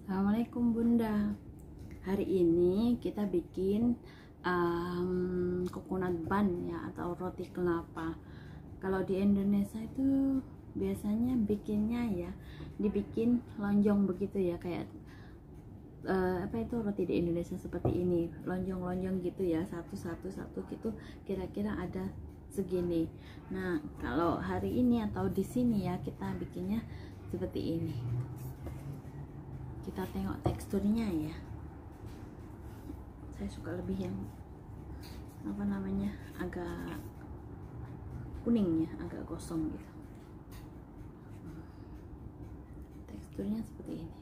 Assalamualaikum Bunda. Hari ini kita bikin coconut bun ya, atau roti kelapa. Kalau di Indonesia itu biasanya bikinnya ya dibikin lonjong begitu ya, kayak apa itu roti di Indonesia seperti ini, lonjong-lonjong gitu ya, satu gitu, kira-kira ada segini. Nah, kalau hari ini atau di sini ya kita bikinnya seperti ini. Kita tengok teksturnya ya. Saya suka lebih yang apa namanya, agak kuning ya, agak gosong gitu. Teksturnya seperti ini.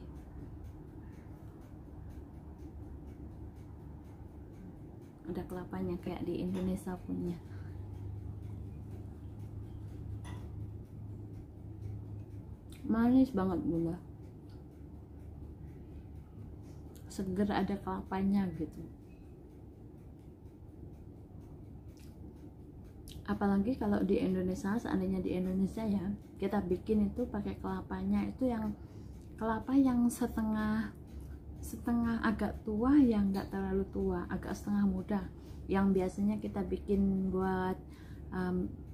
Ada kelapanya kayak di Indonesia punya. Manis banget Bunda. Seger, ada kelapanya gitu. Apalagi kalau di Indonesia, seandainya di Indonesia ya kita bikin itu pakai kelapanya, itu yang kelapa yang setengah agak tua, yang nggak terlalu tua, agak setengah muda, yang biasanya kita bikin buat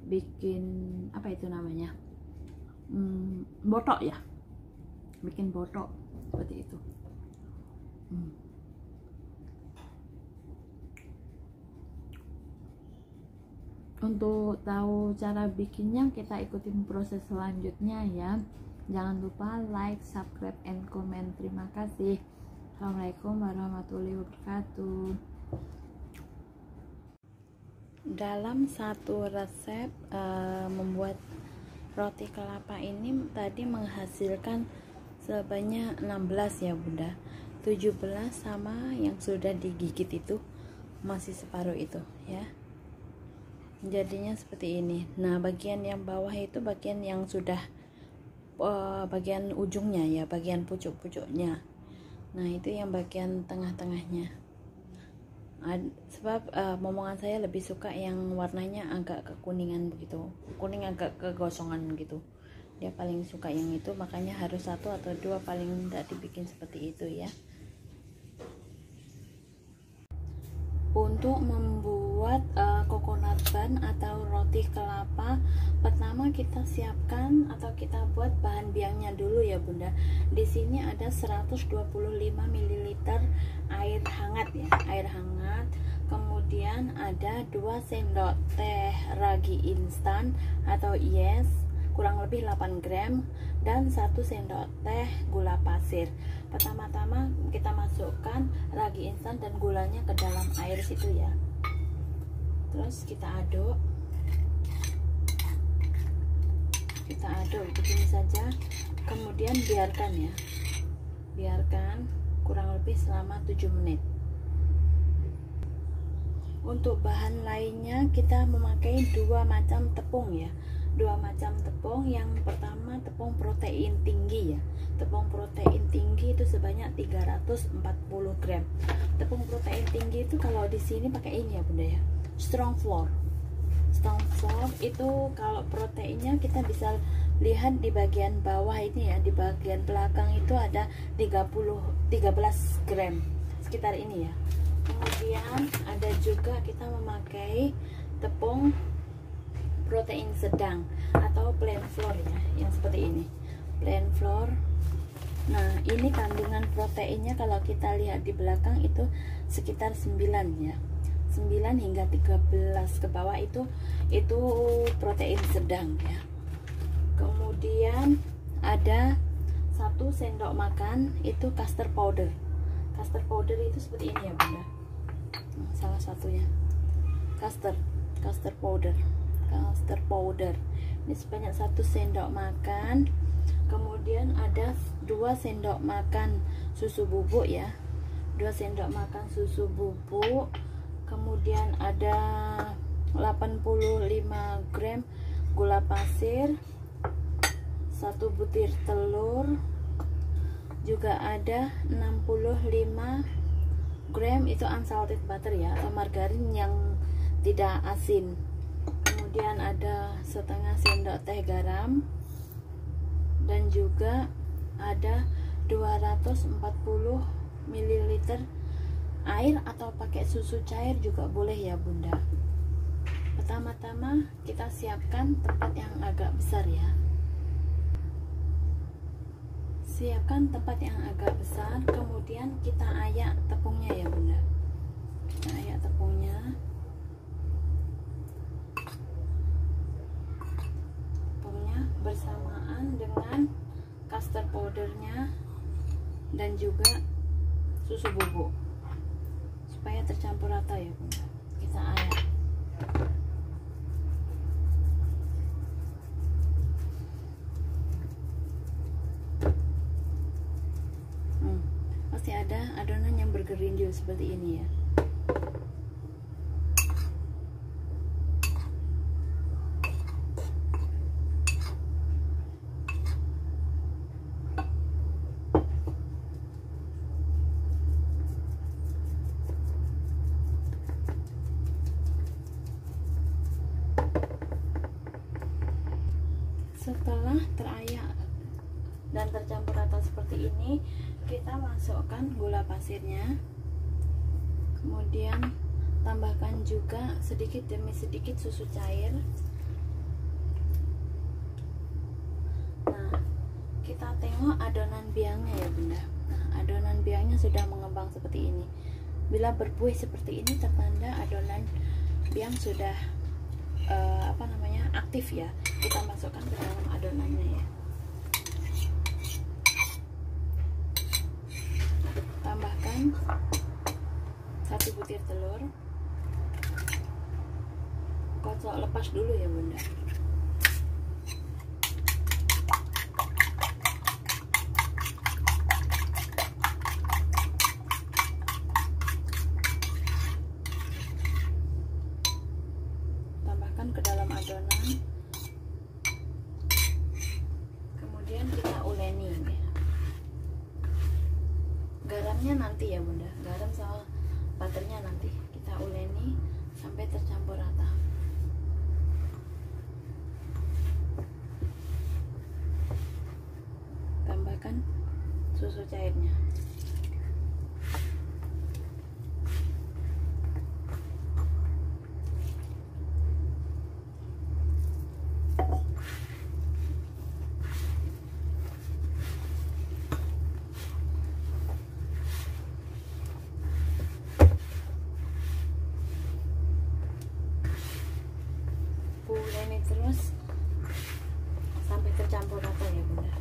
bikin apa itu namanya, botok ya, bikin botok seperti itu. Untuk tahu cara bikinnya, kita ikutin proses selanjutnya ya. Jangan lupa like, subscribe, and comment. Terima kasih. Assalamualaikum warahmatullahi wabarakatuh. Dalam satu resep membuat roti kelapa ini tadi menghasilkan sebanyak 16 ya Bunda. 17 sama yang sudah digigit itu masih separuh itu ya, jadinya seperti ini. Nah, bagian yang bawah itu bagian yang sudah bagian ujungnya ya, bagian pucuk-pucuknya. Nah, itu yang bagian tengah-tengahnya. Sebab momongan saya lebih suka yang warnanya agak kekuningan begitu, kuning agak kegosongan gitu. Dia paling suka yang itu, makanya harus satu atau dua paling tidak dibikin seperti itu ya. Untuk membuat coconut bun atau roti kelapa, pertama kita siapkan atau kita buat bahan biangnya dulu ya Bunda. Di sini ada 125 ml air hangat ya, air hangat. Kemudian ada 2 sendok teh ragi instan atau yes, kurang lebih 8 gram, dan 1 sendok teh gula pasir. Pertama-tama kita masukkan ragi instan dan gulanya ke dalam air situ ya. Terus kita aduk. Kita aduk begini saja. Kemudian biarkan ya. Biarkan kurang lebih selama 7 menit. Untuk bahan lainnya kita memakai 2 macam tepung ya. 2 macam tepung. Yang pertama tepung protein tinggi ya. Tepung protein tinggi itu sebanyak 340 gram. Tepung protein tinggi itu kalau di sini pakai ini ya Bunda ya, strong flour. Strong flour itu kalau proteinnya kita bisa lihat di bagian bawah ini ya, di bagian belakang itu ada 13 gram sekitar ini ya. Kemudian ada juga kita memakai tepung protein sedang atau plain flour ya, yang seperti ini, plain flour. Nah, ini kandungan proteinnya kalau kita lihat di belakang itu sekitar 9 ya, 9 hingga 13 ke bawah itu protein sedang ya. Kemudian ada 1 sendok makan itu custard powder. Custard powder itu seperti ini ya Bunda. Salah satunya custard powder. Custard powder ini sebanyak 1 sendok makan. Kemudian ada 2 sendok makan susu bubuk ya, 2 sendok makan susu bubuk. Kemudian ada 85 gram gula pasir, 1 butir telur, juga ada 65 gram itu unsalted butter ya, atau margarin yang tidak asin. Kemudian ada setengah sendok teh garam, dan juga ada 240 ml air atau pakai susu cair juga boleh ya Bunda. Pertama-tama kita siapkan tempat yang agak besar ya. Siapkan tempat yang agak besar, kemudian kita ayak tepungnya ya Bunda. Kita ayak tepungnya. Bersamaan dengan custard powdernya dan juga susu bubuk supaya tercampur rata ya Bunda. Kita ayak. Pasti ada adonan yang bergerindil seperti ini ya. Setelah terayak dan tercampur rata seperti ini, kita masukkan gula pasirnya, kemudian tambahkan juga sedikit demi sedikit susu cair. Nah, kita tengok adonan biangnya ya Bunda. Nah, adonan biangnya sudah mengembang seperti ini. Bila berbuih seperti ini, tertanda adonan biang sudah aktif ya. Kita masukkan ke dalam adonannya ya. Tambahkan 1 butir telur. Kocok lepas dulu ya Bunda. Tambahkan ke dalam adonan, kemudian kita uleni ya. Garamnya nanti ya Bunda, garam sama butternya nanti kita uleni sampai tercampur rata. Tambahkan susu cairnya. Uleni terus sampai tercampur rata ya Bunda.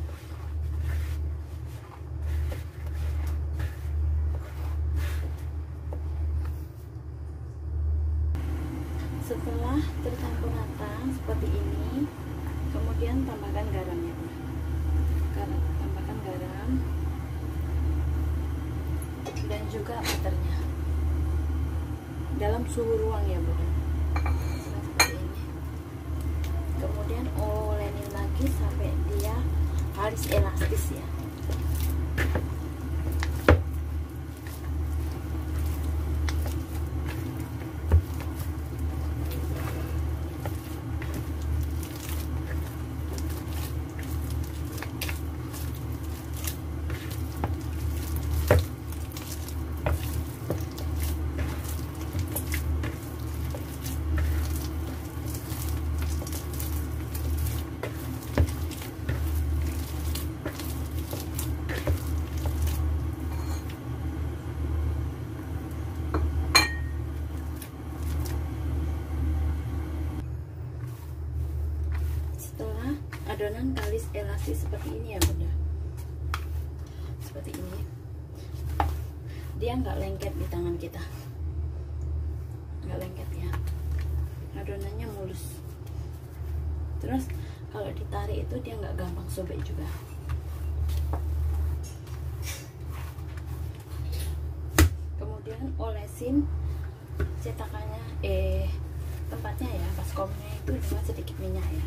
Setelah tercampur rata seperti ini, kemudian tambahkan garamnya Bunda. Tambahkan garam dan juga butternya dalam suhu ruang ya Bunda. Kemudian olenin lagi sampai dia harus elastis ya. Setelah adonan kalis elastis seperti ini ya Bunda, seperti ini, dia nggak lengket di tangan kita, nggak lengket ya, adonannya mulus. Terus kalau ditarik itu dia nggak gampang sobek juga. Kemudian olesin cetakannya, tempatnya ya, baskomnya itu dengan sedikit minyak ya,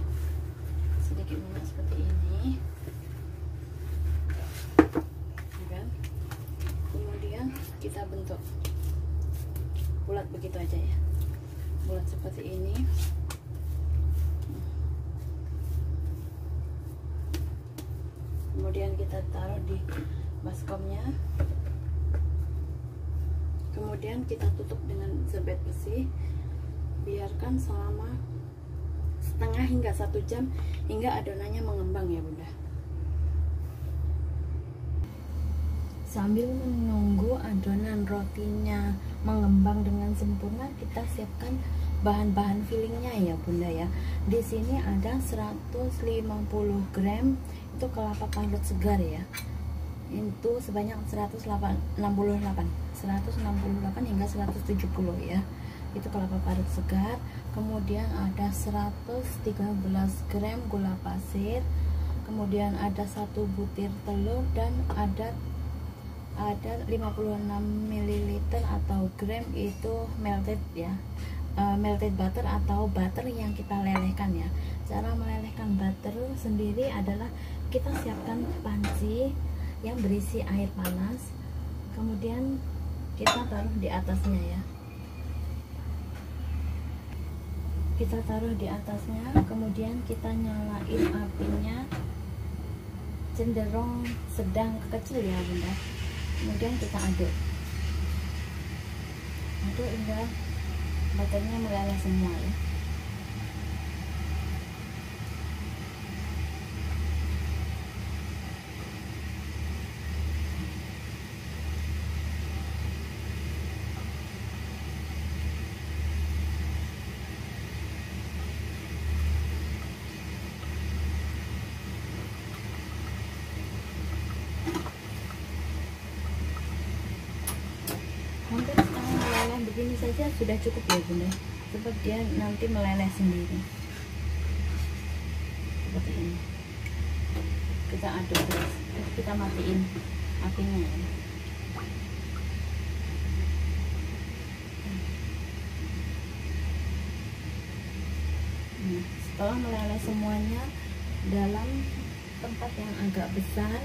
sedikit minyak seperti ini, kan? Kemudian kita bentuk bulat begitu aja ya, bulat seperti ini. Kemudian kita taruh di baskomnya. Kemudian kita tutup dengan serbet bersih, biarkan selama setengah hingga 1 jam hingga adonannya mengembang ya bunda. Sambil menunggu adonan rotinya mengembang dengan sempurna, kita siapkan bahan-bahan fillingnya ya bunda ya. Di sini ada 150 gram itu kelapa parut segar ya. Itu sebanyak 168 hingga 170 ya. Itu kelapa parut segar. Kemudian ada 113 gram gula pasir. Kemudian ada 1 butir telur dan ada 56 ml atau gram itu melted ya, melted butter atau butter yang kita lelehkan ya. Cara melelehkan butter sendiri adalah kita siapkan panci yang berisi air panas, kemudian kita taruh di atasnya ya. Kita taruh di atasnya, kemudian kita nyalain apinya cenderung sedang ke kecil ya bunda. Kemudian kita aduk hingga butternya meleleh semua ya. Hampir setengah meleleh begini saja sudah cukup ya bunda, sebab dia nanti meleleh sendiri seperti ini. Kita aduk terus, kita matiin apinya ya. Setelah meleleh semuanya dalam tempat yang agak besar,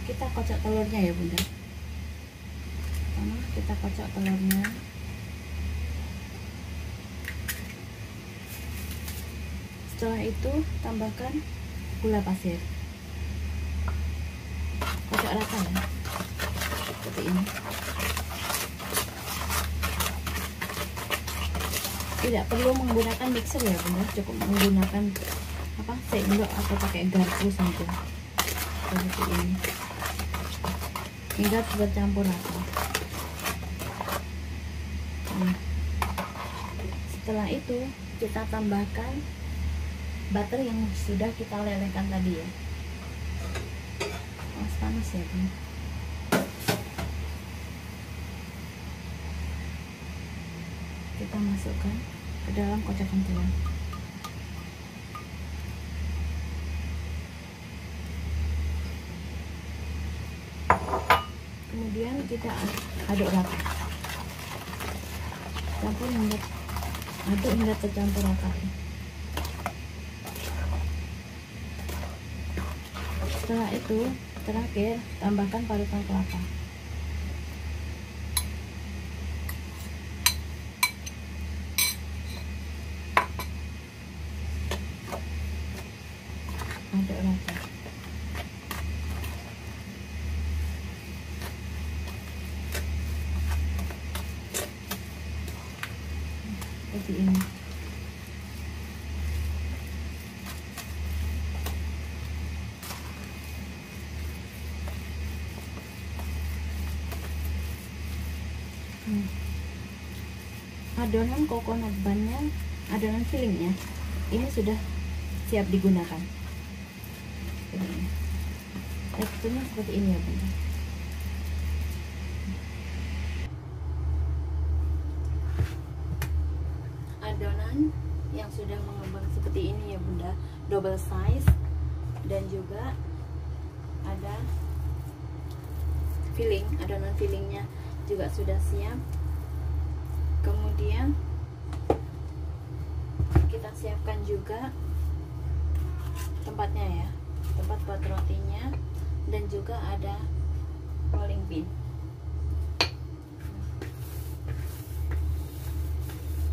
kita kocok telurnya ya bunda. Pertama kita kocok telurnya. Setelah itu tambahkan gula pasir, kocok rata ya, seperti ini. Tidak perlu menggunakan mixer ya bunda, cukup menggunakan sendok atau pakai garpu saja seperti ini hingga bercampur rata. Setelah itu kita tambahkan butter yang sudah kita lelehkan tadi ya. Panas ya bunda. Kita masukkan ke dalam kocokan telur. Kemudian kita aduk rata, aduk hingga tercampur rata. Setelah itu terakhir tambahkan parutan kelapa. Aduk rata. Seperti ini. Adonan coconut bunnya, adonan fillingnya ini sudah siap digunakan. Teksturnya seperti ini ya bunda. Adonan yang sudah mengembang seperti ini ya bunda, double size, dan juga ada filling, adonan fillingnya juga sudah siap. Kemudian kita siapkan juga tempatnya ya, tempat buat rotinya, dan juga ada rolling pin.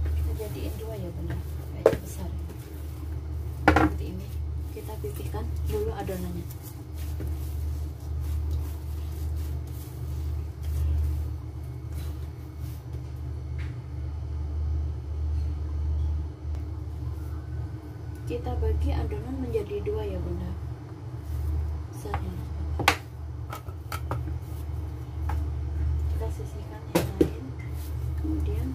Kita jadiin dua ya bunda, kayaknya besar seperti ini. Kita pipihkan dulu adonannya. Kita bagi adonan menjadi dua ya bunda. Satu. Kita sisihkan yang lain, kemudian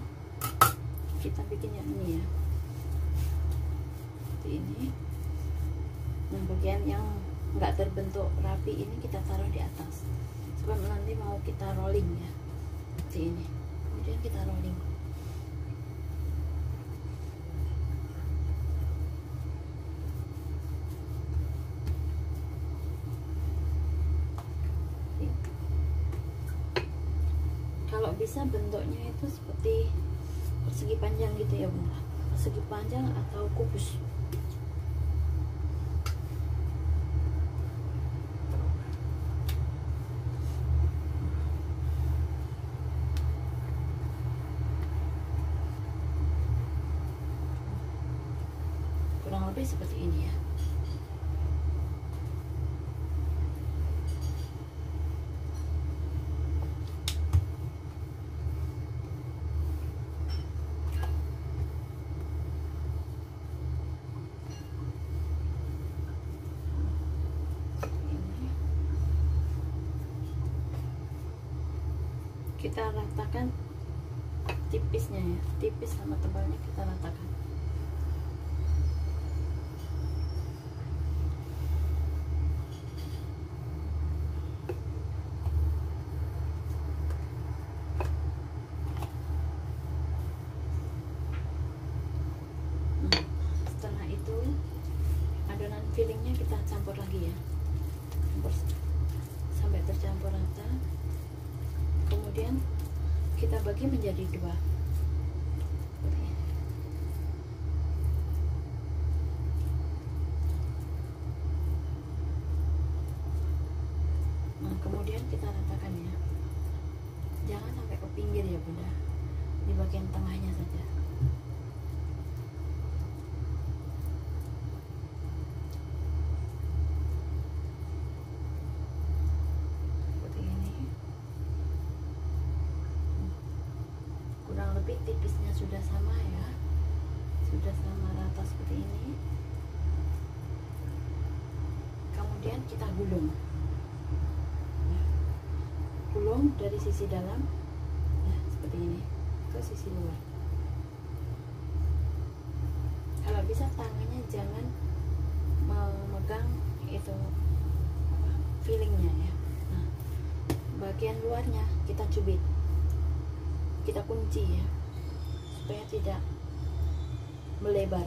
kita bikin yang ini ya, seperti ini. Nah, bagian yang nggak terbentuk rapi ini kita taruh di atas, sebab nanti mau kita rolling ya, seperti ini. Kemudian kita rolling. Kalau bisa bentuknya itu seperti persegi panjang gitu ya bunda, persegi panjang atau kubus. Kurang lebih seperti ini ya. Kita ratakan tipisnya ya, tipis sama tebalnya kita ratakan. Setelah itu adonan fillingnya kita campur lagi ya, campur sampai tercampur rata. Kemudian kita bagi menjadi dua. Nah, kemudian kita ratakan ya. Jangan sampai ke pinggir ya bunda, di bagian tengahnya saja. Lebih tipisnya sudah sama ya, sudah sama rata seperti ini. Kemudian kita gulung, gulung dari sisi dalam ya, seperti ini ke sisi luar. Kalau bisa tangannya jangan memegang itu fillingnya ya. Nah, bagian luarnya kita cubit, kita kunci ya, supaya tidak melebar.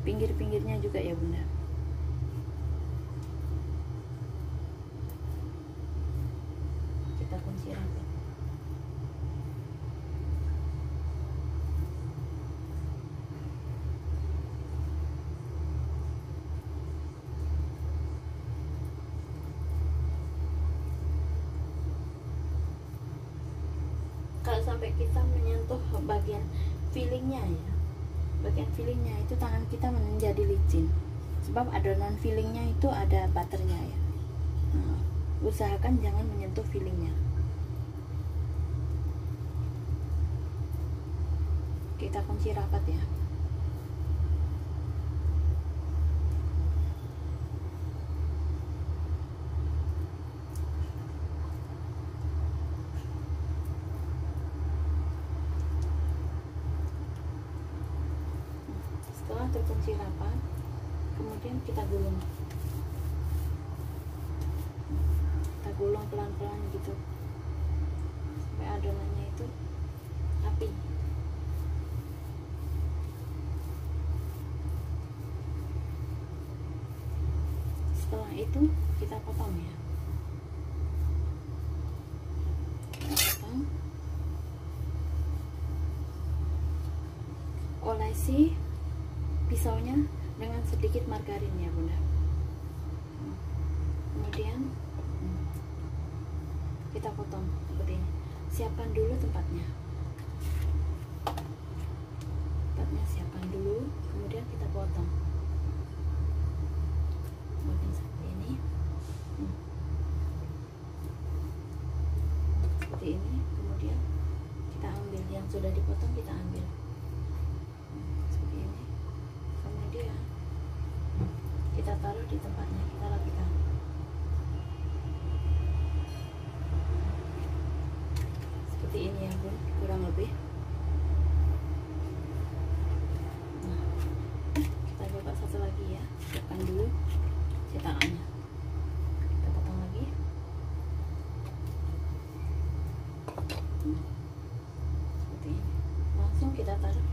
Pinggir-pinggirnya juga ya bunda. Kita kunci rapat. Kalau sampai kita menyentuh bagian fillingnya ya, bagian fillingnya itu tangan kita menjadi licin, sebab adonan fillingnya itu ada butternya ya. Nah, usahakan jangan menyentuh fillingnya. Kita kunci rapat ya. Setelah terkunci rapat, kemudian kita gulung. Kita gulung pelan-pelan gitu sampai adonannya itu rapi. Setelah itu kita potong ya. Kita potong. Olesi pisaunya dengan sedikit margarin ya bunda. Kemudian kita kita potong seperti ini. Siapkan dulu tempatnya. Siapkan dulu, kemudian kita potong. Potong seperti ini. Seperti ini. Kemudian kita ambil yang sudah dipotong, kita ambil seperti ini. Kemudian kita taruh di tempatnya, kita rapikan. Seperti ini ya Bun, kurang lebih. Satu lagi ya, siapkan dulu cetakannya, kita potong lagi. Seperti ini, langsung kita taruh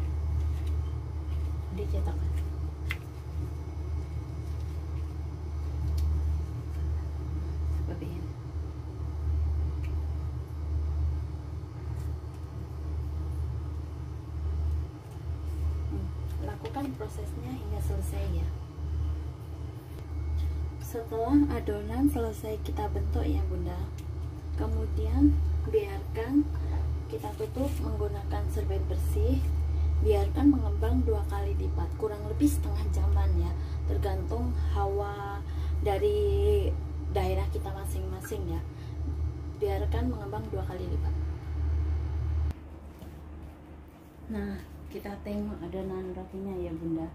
di cetakan. Seperti ini. Lakukan prosesnya hingga selesai ya. Setelah adonan selesai kita bentuk ya Bunda, kemudian biarkan kita tutup menggunakan serbet bersih. Biarkan mengembang 2 kali lipat, kurang lebih setengah jaman ya, tergantung hawa dari daerah kita masing-masing ya. Biarkan mengembang 2 kali lipat. Nah, kita tengok adonan rotinya ya Bunda.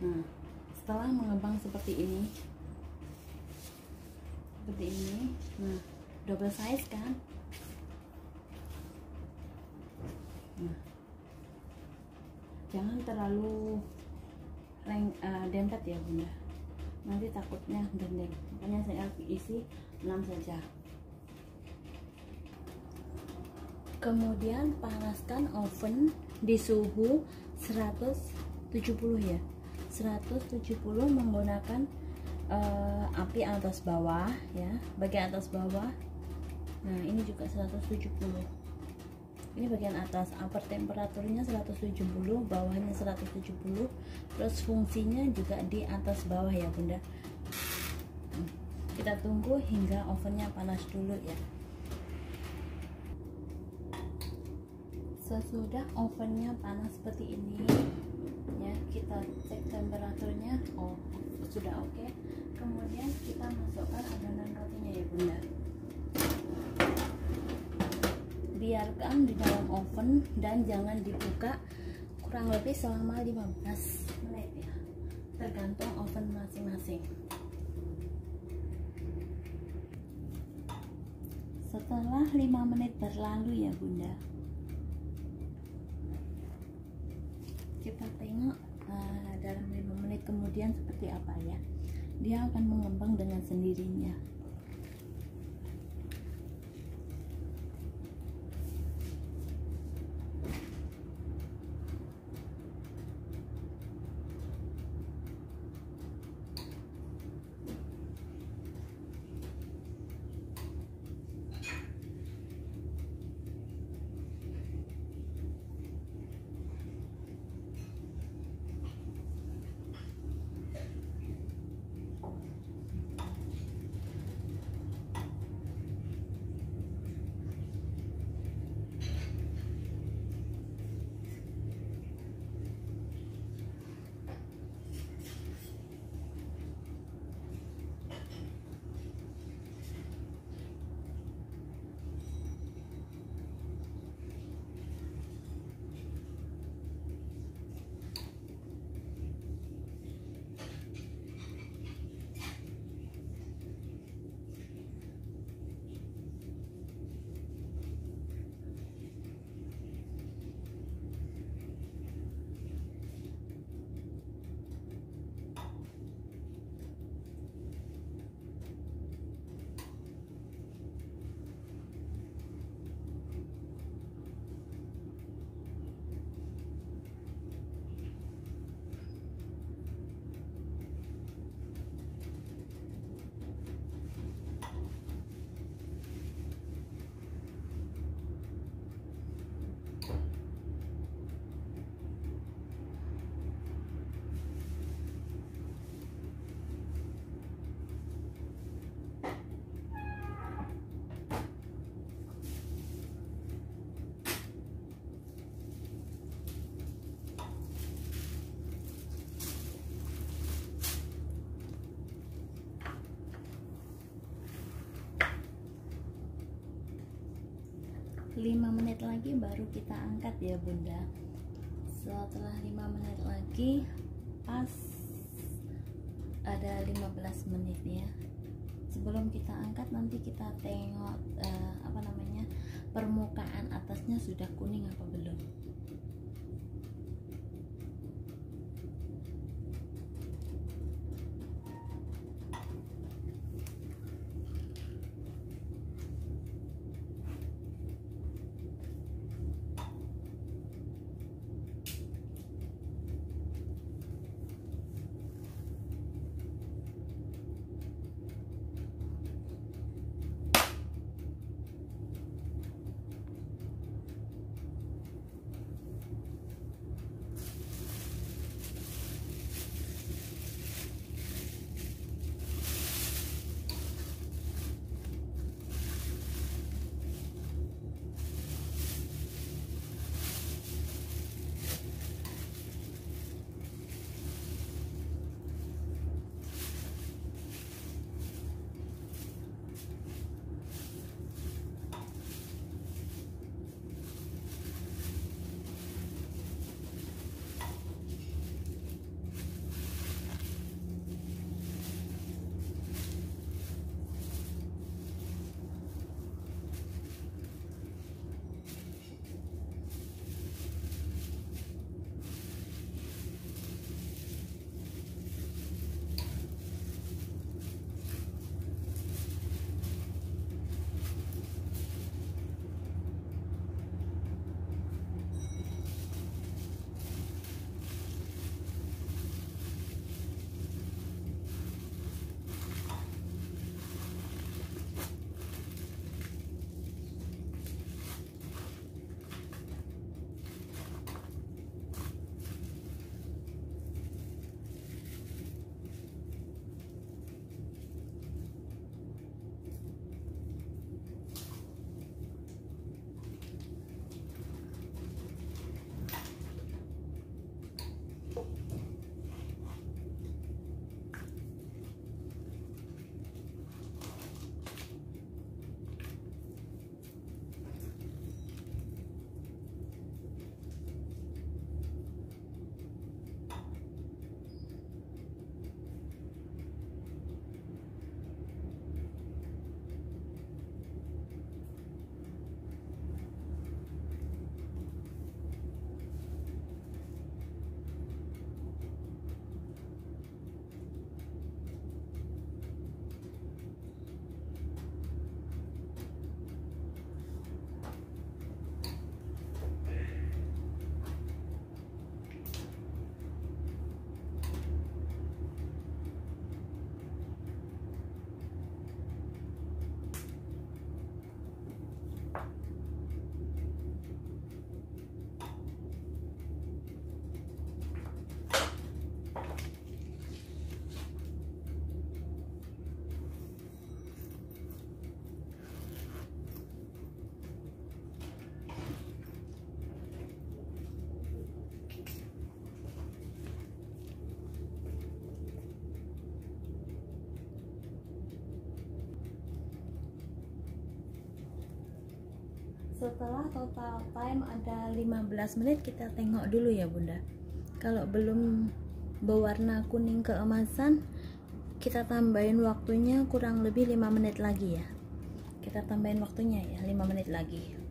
Nah, setelah mengembang seperti ini, nah, double size kan. Nah, jangan terlalu dempet ya Bunda, nanti takutnya gendeng. Makanya saya isi 6 saja. Kemudian panaskan oven di suhu 170 ya, 170 menggunakan api atas bawah ya, bagian atas bawah. Nah ini juga 170, ini bagian atas, upper temperaturnya 170, bawahnya 170, terus fungsinya juga di atas bawah ya Bunda. Kita tunggu hingga ovennya panas dulu ya. Sesudah ovennya panas seperti ini ya, kita cek temperaturnya, oh sudah oke. Kemudian kita masukkan adonan rotinya ya Bunda. Biarkan di dalam oven dan jangan dibuka kurang lebih selama 15 menit ya, tergantung oven masing-masing. Setelah 5 menit berlalu ya Bunda, kita tengok dalam 5 menit kemudian seperti apa ya, dia akan mengembang dengan sendirinya. 5 menit lagi baru kita angkat ya bunda. Setelah 5 menit lagi, pas ada 15 menit ya. Sebelum kita angkat nanti kita tengok permukaan atasnya sudah kuning apa belum. Setelah total time ada 15 menit, kita tengok dulu ya bunda. Kalau belum berwarna kuning keemasan, kita tambahin waktunya kurang lebih 5 menit lagi ya. Kita tambahin waktunya ya 5 menit lagi.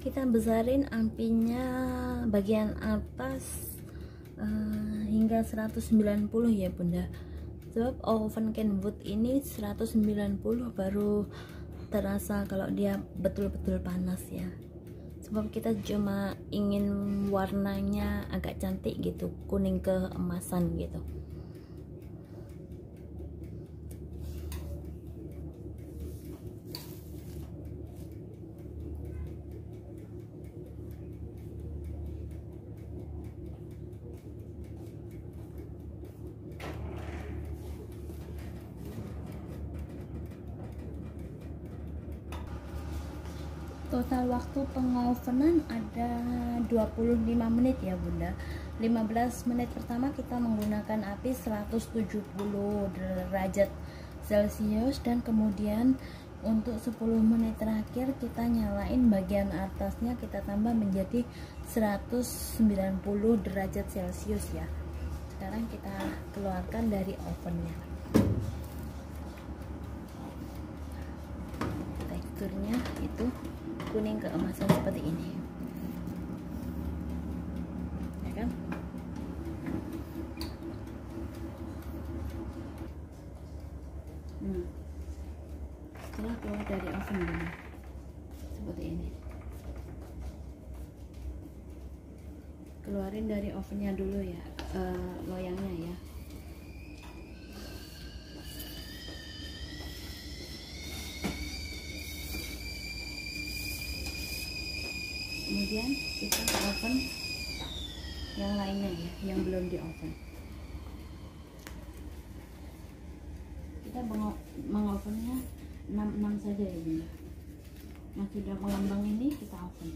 kita besarin apinya bagian atas hingga 190 ya bunda, sebab oven Kenwood ini 190 baru terasa kalau dia betul-betul panas ya, sebab kita cuma ingin warnanya agak cantik gitu, kuning keemasan gitu. Total waktu pengovenan ada 25 menit ya bunda. 15 menit pertama kita menggunakan api 170 derajat Celcius, dan kemudian untuk 10 menit terakhir kita nyalain bagian atasnya, kita tambah menjadi 190 derajat Celcius ya. Sekarang kita keluarkan dari ovennya. Teksturnya itu kuning keemasan seperti ini ya kan. Setelah keluar dari oven ini seperti ini, keluarin dari ovennya dulu ya, loyangnya ya. Kemudian kita oven yang lainnya ya, yang belum di oven. Kita mengovennya 66 saja ya bunda. Yang sudah mengembang ini kita oven.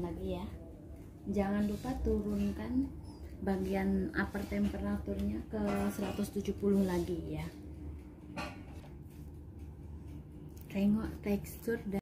Lagi ya, jangan lupa turunkan bagian upper temperaturnya ke 170 lagi ya. Tengok tekstur